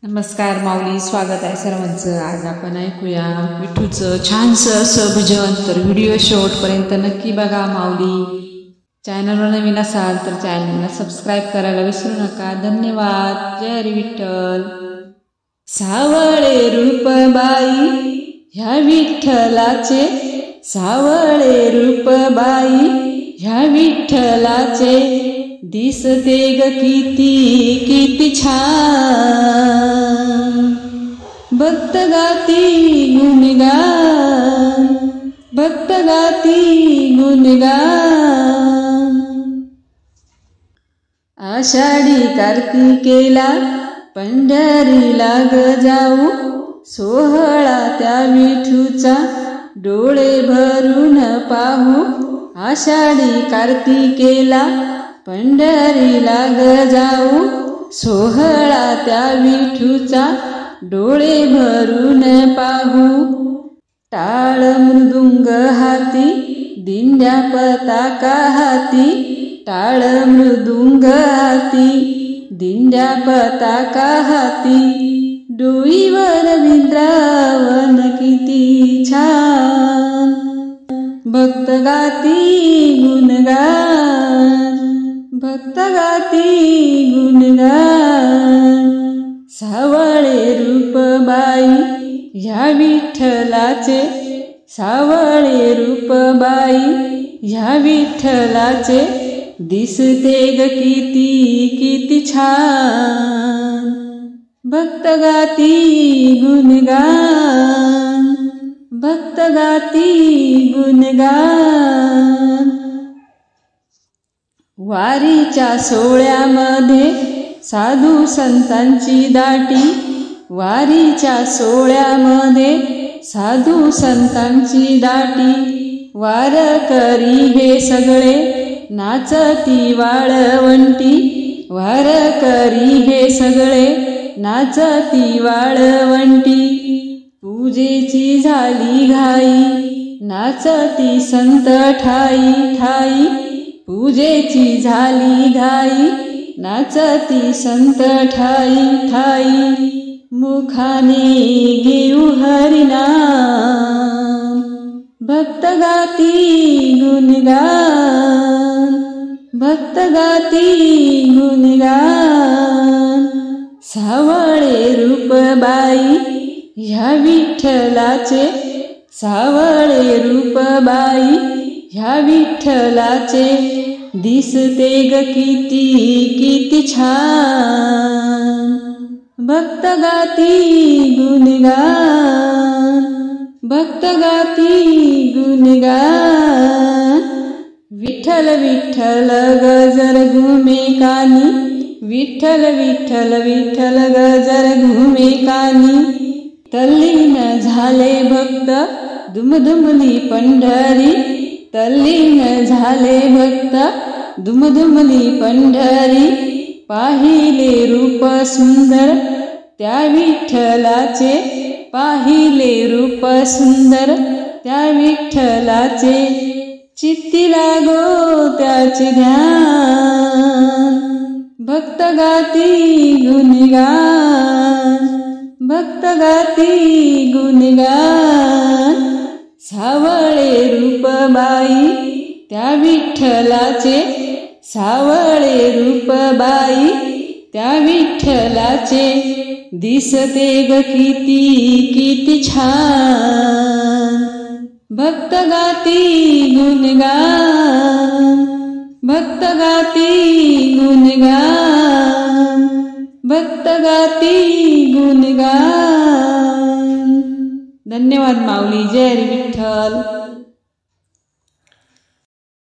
नमस्कार माऊली, स्वागत आहे सर्वांचं। आज आपण ऐकूया विठूचं छानसं असं भजन। तर व्हिडिओ शेवटपर्यंत नक्की बघा माऊली। चॅनलवर नवीन असाल तर चॅनलला सबस्क्राईब करायला विसरू नका। धन्यवाद। जय हरी विठ्ठल। सावळे रूप बाई ह्या विठ्ठलाचे, सावळे रूप बाई ह्या विठ्ठलाचे, दिसते ग किती किती छान। भक्त गाती गुणगान, भक्त गाती गुणगान। आषाढी कार्तिकेला पंढरीला ग जाऊ, सोहळा त्या विठूचा डोळे भरून पाहू। आषाढी कार्तिकेला पंढरीला ग जाऊ, सोहळा त्या विठूचा डोळे भरून पाहू। टाळ मृदुंग हाती, दिंड्या पताका हाती, टाळ मृदुंग हाती, दिंड्या पताका हाती। डोईवर वृंदावन किती छान, भक्त गाती गुणगान, भक्त गाती गुणगान। सावळे रूप बाई ह्या विठ्ठलाचे, सावळे रूप बाई ह्या विठ्ठलाचे, दिसते ग किती किती छान। भक्त गाती गुणगान, भक्त गाती गुणगान। वारीच्या सोहळ्यामध्ये साधू संतांची दाटी, वारीच्या सोहळ्यामध्ये साधू संतांची दाटी। वारकरी हे सगळे नाचती वाळवंटी, वारकरी हे सगळे नाचती वाळवंटी। पूजेची झाली घाई, नाचती संत ठाई ठाई, पूजेची झाली घाई, नाचती संत ठाई ठाई। मुखाने घेऊ हरिनाम, भक्त गाती गुणगान, भक्त गाती गुणगान। सावळे रूप बाई ह्या विठ्ठलाचे, सावळे रूप बाई ह्या विठ्ठलाचे, दिसते ग किती किती छान। भक्त गाती गुणगान, भक्त गाती गुणगान। विठ्ठल विठ्ठल गजर घुमे कानी, विठ्ठल विठ्ठल विठ्ठल गजर घुमे कानी। तल्लीन झाले भक्त दुमदुमली पंढरी, तल्लीन झाले भक्त दुमदुमली पंढरी। पाहिले रूप सुंदर त्या विठ्ठलाचे, पाहिले रूप सुंदर त्या विठ्ठलाचे, चित्ती लागो त्याचे ध्यान। भक्त गाती गुणगान, भक्त गाती गुणगान। सावळे रूप बाई त्या विठ्ठलाचे, सावळे रूप बाई त्या विठ्ठलाचे, दिसते ग किती किती छान। भक्त गाती गुणगान, भक्त गाती गुणगान, भक्त गाती गुणगान। धन्यवाद माऊली। जय हरी विठ्ठल।